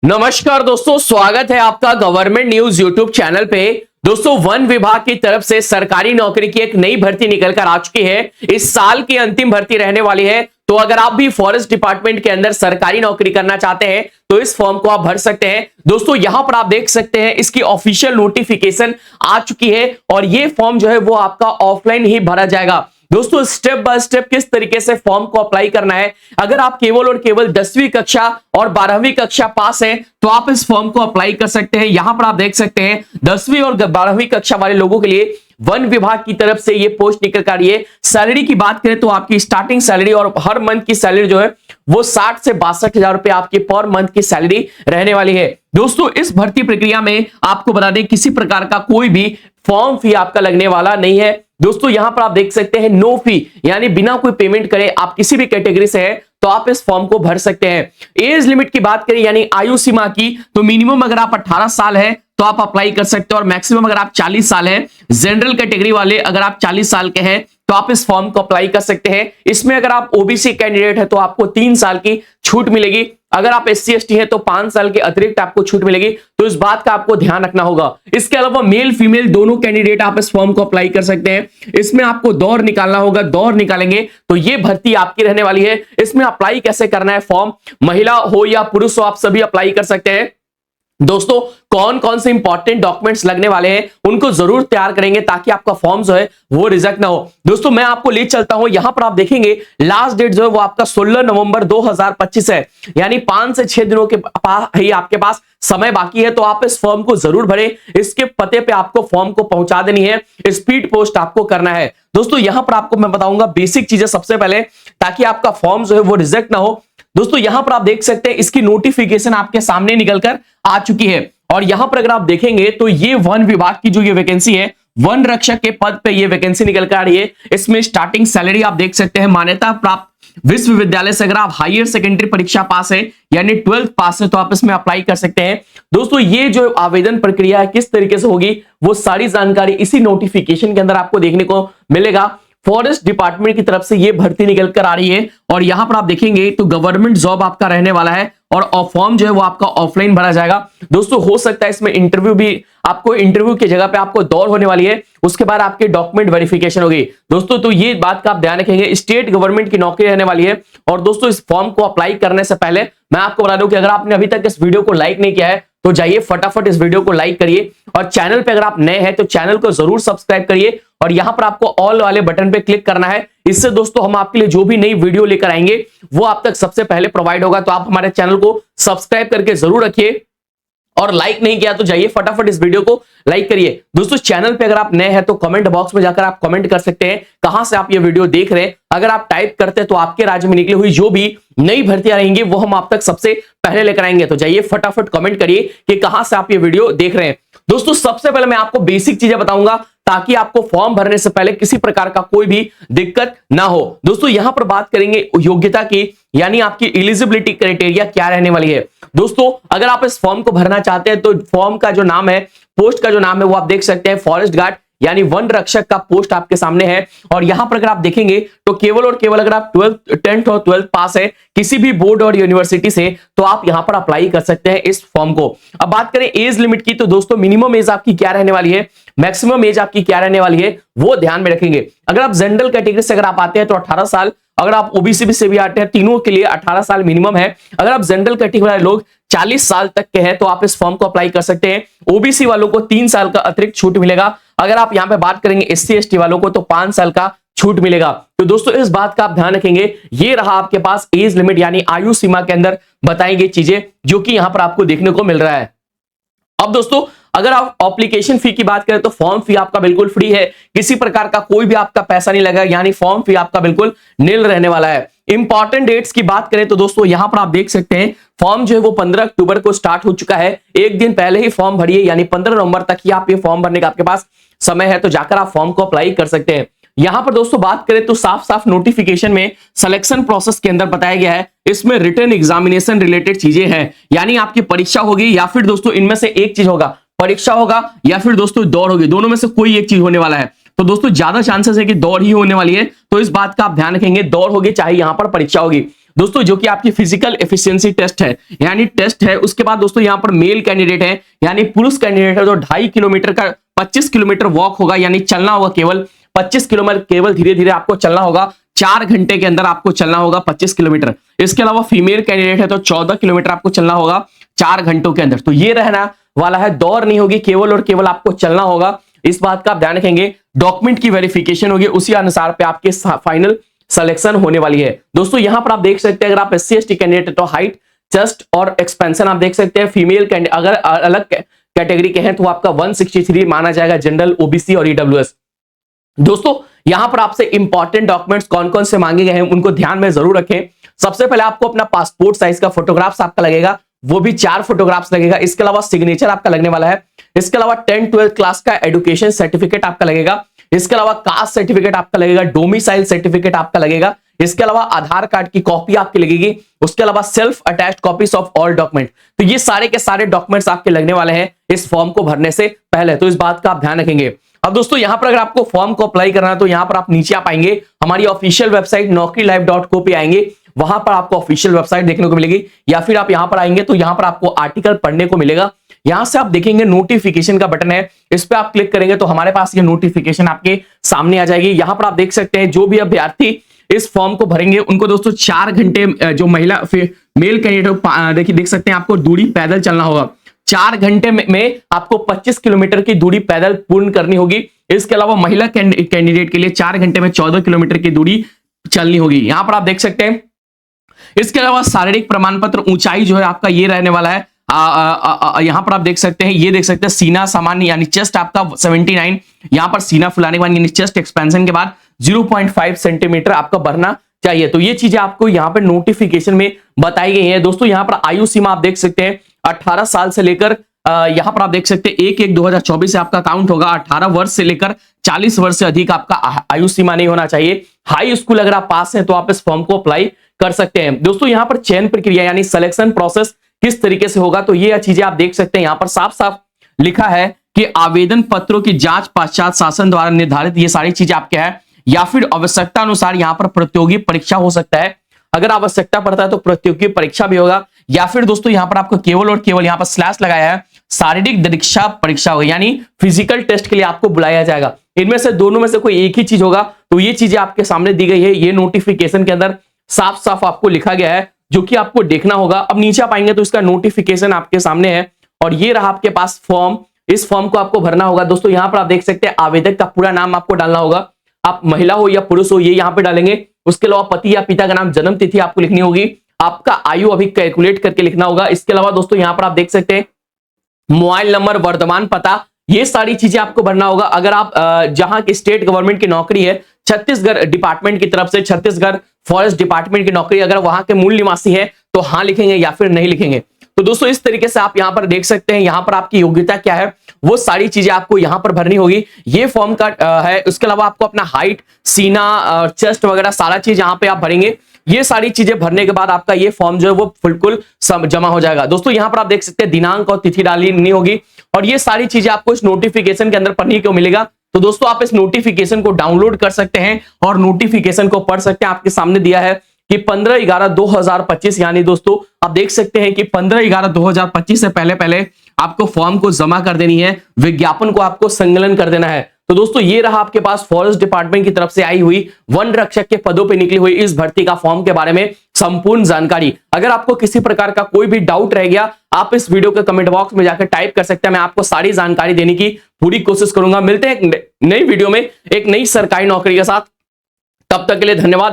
नमस्कार दोस्तों, स्वागत है आपका गवर्नमेंट न्यूज यूट्यूब चैनल पे। दोस्तों, वन विभाग की तरफ से सरकारी नौकरी की एक नई भर्ती निकल कर आ चुकी है। इस साल की अंतिम भर्ती रहने वाली है। तो अगर आप भी फॉरेस्ट डिपार्टमेंट के अंदर सरकारी नौकरी करना चाहते हैं तो इस फॉर्म को आप भर सकते हैं। दोस्तों, यहां पर आप देख सकते हैं इसकी ऑफिशियल नोटिफिकेशन आ चुकी है और ये फॉर्म जो है वो आपका ऑफलाइन ही भरा जाएगा। दोस्तों, स्टेप बाय स्टेप किस तरीके से फॉर्म को अप्लाई करना है। अगर आप केवल और केवल 10वीं कक्षा और 12वीं कक्षा पास हैं तो आप इस फॉर्म को अप्लाई कर सकते हैं। यहां पर आप देख सकते हैं 10वीं और 12वीं कक्षा वाले लोगों के लिए वन विभाग की तरफ से ये पोस्ट निकल कर आ रही है। सैलरी की बात करें तो आपकी स्टार्टिंग सैलरी और हर मंथ की सैलरी जो है वो 60 से 62,000 रुपए आपकी पर मंथ की सैलरी रहने वाली है। दोस्तों, इस भर्ती प्रक्रिया में आपको बता दें किसी प्रकार का कोई भी फॉर्म फी आपका लगने वाला नहीं है। दोस्तों, यहां पर आप देख सकते हैं नो फी, यानी बिना कोई पेमेंट करे आप किसी भी कैटेगरी से है तो आप इस फॉर्म को भर सकते हैं। एज लिमिट की बात करें यानी आयु सीमा की, तो मिनिमम अगर आप 18 साल है तो आप अप्लाई कर सकते हैं और मैक्सिमम अगर आप 40 साल हैं। जनरल कैटेगरी वाले अगर आप 40 साल के हैं तो आप इस फॉर्म को अप्लाई कर सकते हैं। इसमें अगर आप ओबीसी कैंडिडेट है तो आपको 3 साल की छूट मिलेगी। अगर आप SC ST है तो 5 साल के अतिरिक्त आपको छूट मिलेगी। तो इस बात का आपको ध्यान रखना होगा। इसके अलावा मेल फीमेल दोनों कैंडिडेट आप इस फॉर्म को अप्लाई कर सकते हैं। इसमें आपको दौर निकालना होगा, दौर निकालेंगे तो ये भर्ती आपकी रहने वाली है। इसमें अप्लाई कैसे करना है, फॉर्म महिला हो या पुरुष हो आप सभी अप्लाई कर सकते हैं। दोस्तों, कौन कौन से इंपॉर्टेंट डॉक्यूमेंट्स लगने वाले हैं उनको जरूर तैयार करेंगे ताकि आपका फॉर्म जो है वो रिजेक्ट ना हो। दोस्तों, मैं आपको ले चलता हूं, यहां पर आप देखेंगे लास्ट डेट जो है वो आपका 16 नवंबर 2025 है, यानी 5 से 6 दिनों के पास ही आपके पास समय बाकी है। तो आप इस फॉर्म को जरूर भरें। इसके पते पे आपको फॉर्म को पहुंचा देनी है, स्पीड पोस्ट आपको करना है। दोस्तों, यहां पर आपको मैं बताऊंगा बेसिक चीजें सबसे पहले, ताकि आपका फॉर्म जो है वो रिजेक्ट ना हो। दोस्तों, यहां पर आप देख सकते हैं इसकी नोटिफिकेशन आपके सामने निकलकर आ चुकी है और यहां पर अगर आप देखेंगे तो ये वन विभाग की जो ये वैकेंसी है, वन रक्षक के पद पे ये वैकेंसी निकल कर आ रही है। इसमें स्टार्टिंग सैलरी आप देख सकते हैं, मान्यता प्राप्त विश्वविद्यालय से अगर आप हायर सेकेंडरी परीक्षा पास है यानी 12th पास है तो आप इसमें अप्लाई कर सकते हैं। दोस्तों, ये जो आवेदन प्रक्रिया है किस तरीके से होगी वो सारी जानकारी इसी नोटिफिकेशन के अंदर आपको देखने को मिलेगा। फॉरेस्ट डिपार्टमेंट की तरफ से ये भर्ती निकल कर आ रही है और यहां पर आप देखेंगे तो गवर्नमेंट जॉब आपका रहने वाला है और फॉर्म जो है वो आपका ऑफलाइन भरा जाएगा। दोस्तों, हो सकता है इसमें इंटरव्यू भी, आपको इंटरव्यू की जगह पे आपको दौर होने वाली है, उसके बाद आपके डॉक्यूमेंट वेरिफिकेशन होगी। दोस्तों, तो ये बात का आप ध्यान रखेंगे, स्टेट गवर्नमेंट की नौकरी रहने वाली है। और दोस्तों, इस फॉर्म को अप्लाई करने से पहले मैं आपको बता दूं कि अगर आपने अभी तक इस वीडियो को लाइक नहीं किया है तो जाइए फटाफट इस वीडियो को लाइक करिए और चैनल पे अगर आप नए हैं तो चैनल को जरूर सब्सक्राइब करिए और यहां पर आपको ऑल वाले बटन पे क्लिक करना है। इससे दोस्तों हम आपके लिए जो भी नई वीडियो लेकर आएंगे वो आप तक सबसे पहले प्रोवाइड होगा। तो आप हमारे चैनल को सब्सक्राइब करके जरूर रखिए और लाइक नहीं किया तो जाइए फटाफट इस वीडियो को लाइक करिए। दोस्तों, चैनल पे अगर आप नए हैं तो कमेंट बॉक्स में जाकर आप कमेंट कर सकते हैं कहां से आप ये वीडियो देख रहे हैं। अगर आप टाइप करते हैं तो आपके राज्य में निकली हुई जो भी नई भर्तियां रहेंगी वो हम आप तक सबसे पहले लेकर आएंगे। तो जाइए फटाफट कमेंट करिए कि कहां से आप ये वीडियो देख रहे हैं। दोस्तों, सबसे पहले मैं आपको बेसिक चीजें बताऊंगा ताकि आपको फॉर्म भरने से पहले किसी प्रकार का कोई भी दिक्कत ना हो। दोस्तों, यहां पर बात करेंगे योग्यता की, यानी आपकी एलिजिबिलिटी क्राइटेरिया क्या रहने वाली है। दोस्तों, अगर आप इस फॉर्म को भरना चाहते हैं तो फॉर्म का जो नाम है, पोस्ट का जो नाम है वो आप देख सकते हैं, फॉरेस्ट गार्ड यानी वन रक्षक का पोस्ट आपके सामने है। और यहां पर अगर आप देखेंगे तो केवल और केवल अगर आप 10th और 12th पास है किसी भी बोर्ड और यूनिवर्सिटी से तो आप यहां पर अप्लाई कर सकते हैं इस फॉर्म को। अब बात करें एज लिमिट की, तो दोस्तों मिनिमम एज आपकी क्या रहने वाली है, मैक्सिमम एज आपकी क्या रहने वाली है वो ध्यान में रखेंगे। अगर आप जनरल कैटेगरी से अगर आप आते हैं तो 18 साल, अगर आप ओबीसी से भी आते हैं तीनों के लिए 18 साल मिनिमम है। अगर आप जनरल कैटेगरी वाले लोग 40 साल तक के हैं तो आप इस फॉर्म को अप्लाई कर सकते हैं। ओबीसी वालों को 3 साल का अतिरिक्त छूट मिलेगा। अगर आप यहां पे बात करेंगे SC ST वालों को तो 5 साल का छूट मिलेगा। तो दोस्तों, इस बात का आप ध्यान रखेंगे। ये रहा आपके पास एज लिमिट यानी आयु सीमा के अंदर बताई गई चीजें जो कि यहां पर आपको देखने को मिल रहा है। अब दोस्तों, अगर आप एप्लीकेशन फी की बात करें तो फॉर्म फी आपका बिल्कुल फ्री है, किसी प्रकार का कोई भी आपका पैसा नहीं लगा, यानी फॉर्म फी आपका बिल्कुल नील रहने वाला है। इंपॉर्टेंट डेट्स की बात करें तो दोस्तों यहां पर आप देख सकते हैं फॉर्म जो है वो 15 अक्टूबर को स्टार्ट हो चुका है। एक दिन पहले ही फॉर्म भरिए, यानी 15 नवंबर तक ही आप ये फॉर्म भरने का आपके पास समय है, तो जाकर आप फॉर्म को अप्लाई कर सकते हैं। यहां पर दोस्तों बात करें तो साफ साफ नोटिफिकेशन में सिलेक्शन प्रोसेस के अंदर बताया गया है, इसमें रिटन एग्जामिनेशन रिलेटेड चीजें हैं, यानी आपकी परीक्षा होगी या फिर दोस्तों इनमें से एक चीज होगा, परीक्षा होगा या फिर दोस्तों दौड़ होगी, दोनों में से कोई एक चीज होने वाला है। तो दोस्तों ज्यादा चांसेस है कि दौड़ ही होने वाली है, तो इस बात का आप ध्यान रखेंगे, दौड़ होगी चाहे यहां पर परीक्षा होगी। दोस्तों जो कि आपकी फिजिकल एफिशिएंसी टेस्ट है, यानी टेस्ट है। उसके बाद दोस्तों यहाँ पर मेल कैंडिडेट है, यानी पुरुष कैंडिडेट है, तो 2.5 किलोमीटर का 25 किलोमीटर वॉक होगा, यानी चलना होगा केवल 25 किलोमीटर, केवल धीरे धीरे आपको चलना होगा। 4 घंटे के अंदर आपको चलना होगा 25 किलोमीटर। इसके अलावा फीमेल कैंडिडेट है तो 14 किलोमीटर आपको चलना होगा 4 घंटों के अंदर। तो ये रहना वाला है, दौड़ नहीं होगी, केवल और केवल आपको चलना होगा। इस बात का आप ध्यान रखेंगे। डॉक्यूमेंट की वेरिफिकेशन होगी, उसी अनुसार पे आपके फाइनल सिलेक्शन होने वाली है। दोस्तों यहां पर आप देख सकते हैं, अगर आप SC/ST कैंडिडेट है तो हाइट, चेस्ट और एक्सपेंशन आप देख सकते हैं। फीमेल कैंडिडेट अगर अलग कैटेगरी के हैं तो आपका 163 माना जाएगा, जनरल, OBC और EWS। दोस्तों यहां पर आपसे इंपॉर्टेंट डॉक्यूमेंट्स कौन कौन से मांगे गए हैं उनको ध्यान में जरूर रखें। सबसे पहले आपको अपना पासपोर्ट साइज का फोटोग्राफ्स आपका लगेगा, वो भी 4 फोटोग्राफ्स लगेगा। इसके अलावा सिग्नेचर आपका लगने वाला है। इसके अलावा 10-12 क्लास का एजुकेशन सर्टिफिकेट आपका लगेगा। इसके अलावा कास्ट सर्टिफिकेट आपका लगेगा, डोमिसाइल सर्टिफिकेट आपका लगेगा। इसके अलावा आधार कार्ड की कॉपी आपकी लगेगी। उसके अलावा self attached copies of all document. तो ये सारे के सारे डॉक्यूमेंट्स आपके लगने वाले हैं इस फॉर्म को भरने से पहले, तो इस बात का आप ध्यान रखेंगे। अब दोस्तों यहां पर अगर आपको फॉर्म को अप्लाई करना है तो यहां पर आप नीचे आप आएंगे, हमारी ऑफिशियल वेबसाइट naukriलिve.co पे आएंगे, वहां पर आपको ऑफिशियल वेबसाइट देखने को मिलेगी। या फिर आप यहां पर आएंगे तो यहां पर आपको आर्टिकल पढ़ने को मिलेगा। यहां से आप देखेंगे नोटिफिकेशन का बटन है, इस पे आप क्लिक करेंगे तो हमारे पास ये नोटिफिकेशन आपके सामने आ जाएगी। यहां पर आप देख सकते हैं जो भी अभ्यर्थी इस फॉर्म को भरेंगे उनको दोस्तों 4 घंटे, जो महिला मेल कैंडिडेट देखिए देख सकते हैं, आपको दूरी पैदल चलना होगा। 4 घंटे में आपको 25 किलोमीटर की दूरी पैदल पूर्ण करनी होगी। इसके अलावा महिला कैंडिडेट के लिए 4 घंटे में 14 किलोमीटर की दूरी चलनी होगी। यहां पर आप देख सकते हैं। इसके अलावा शारीरिक प्रमाण पत्र, ऊंचाई जो है आपका ये रहने वाला है। यहां पर आप देख सकते हैं, ये देख सकते हैं सीना सामान्य यानी चेस्ट आपका 79, यहां पर सीना फुलाने के बाद यानी चेस्ट एक्सपेंशन के बाद 0.5 सेंटीमीटर आपका बढ़ना चाहिए। तो ये चीजें आपको यहाँ पर नोटिफिकेशन में बताई गई है। दोस्तों यहाँ पर आयु सीमा आप देख सकते हैं 18 साल से लेकर यहां पर आप देख सकते हैं 1/1/2024 से आपका काउंट होगा। 18 वर्ष से लेकर 40 वर्ष से अधिक आपका आयु सीमा नहीं होना चाहिए। हाई स्कूल अगर आप पास हैं तो आप इस फॉर्म को अप्लाई कर सकते हैं। दोस्तों यहां पर चयन प्रक्रिया यानी सिलेक्शन प्रोसेस किस तरीके से होगा, तो ये चीजें आप देख सकते हैं। यहां पर साफ साफ लिखा है कि आवेदन पत्रों की जांच पश्चात शासन द्वारा निर्धारित, ये सारी चीजें आपके हैं। या फिर आवश्यकता अनुसार यहां पर प्रतियोगी परीक्षा हो सकता है, अगर आवश्यकता पड़ता है तो प्रतियोगी परीक्षा भी होगा। या फिर दोस्तों यहां पर आपको केवल और केवल यहां पर स्लैश लगाया है, शारीरिक दीक्षा परीक्षा होगी, यानी फिजिकल टेस्ट के लिए आपको बुलाया जाएगा। इनमें से दोनों में से कोई एक ही चीज होगा। तो ये चीजें आपके सामने दी गई है, ये नोटिफिकेशन के अंदर साफ साफ आपको लिखा गया है, जो कि आपको देखना होगा। अब नीचे आप आएंगे तो इसका नोटिफिकेशन आपके सामने है और ये रहा आपके पास फॉर्म। इस फॉर्म को आपको भरना होगा। दोस्तों यहां पर आप देख सकते हैं आवेदक का पूरा नाम आपको डालना होगा, आप महिला हो या पुरुष हो ये यहां पे डालेंगे। उसके अलावा पति या पिता का नाम, जन्म तिथि आपको लिखनी होगी, आपका आयु अभी कैलकुलेट करके लिखना होगा। इसके अलावा दोस्तों यहां पर आप देख सकते हैं मोबाइल नंबर, वर्तमान पता, ये सारी चीजें आपको भरना होगा। अगर आप जहां की स्टेट गवर्नमेंट की नौकरी है, छत्तीसगढ़ डिपार्टमेंट की तरफ से छत्तीसगढ़ फॉरेस्ट डिपार्टमेंट की नौकरी, अगर वहां के मूल निवासी है तो हाँ लिखेंगे या फिर नहीं लिखेंगे। तो दोस्तों इस तरीके से आप यहां पर देख सकते हैं, यहां पर आपकी योग्यता क्या है वो सारी चीजें आपको यहां पर भरनी होगी। ये फॉर्म का है। उसके अलावा आपको अपना हाइट, सीना, चेस्ट वगैरह सारा चीज यहां पे आप भरेंगे। ये सारी चीजें भरने के बाद आपका ये फॉर्म जो है वो बिल्कुल जमा हो जाएगा। दोस्तों यहां पर आप देख सकते हैं दिनांक और तिथि डालनी होगी और ये सारी चीजें आपको इस नोटिफिकेशन के अंदर पढ़ने को मिलेगा। तो दोस्तों आप इस नोटिफिकेशन को डाउनलोड कर सकते हैं और नोटिफिकेशन को पढ़ सकते हैं। आपके सामने दिया है कि 15/11/2025, यानी दोस्तों आप देख सकते हैं कि 15/11/2025 से पहले पहले आपको फॉर्म को जमा कर देनी है, विज्ञापन को आपको संकलन कर देना है। तो दोस्तों ये रहा आपके पास फॉरेस्ट डिपार्टमेंट की तरफ से आई हुई वन रक्षक के पदों पे निकली हुई इस भर्ती का फॉर्म के बारे में संपूर्ण जानकारी। अगर आपको किसी प्रकार का कोई भी डाउट रह गया, आप इस वीडियो के कमेंट बॉक्स में जाकर टाइप कर सकते हैं, मैं आपको सारी जानकारी देने की पूरी कोशिश करूंगा। मिलते हैं एक नई वीडियो में एक नई सरकारी नौकरी के साथ, तब तक के लिए धन्यवाद।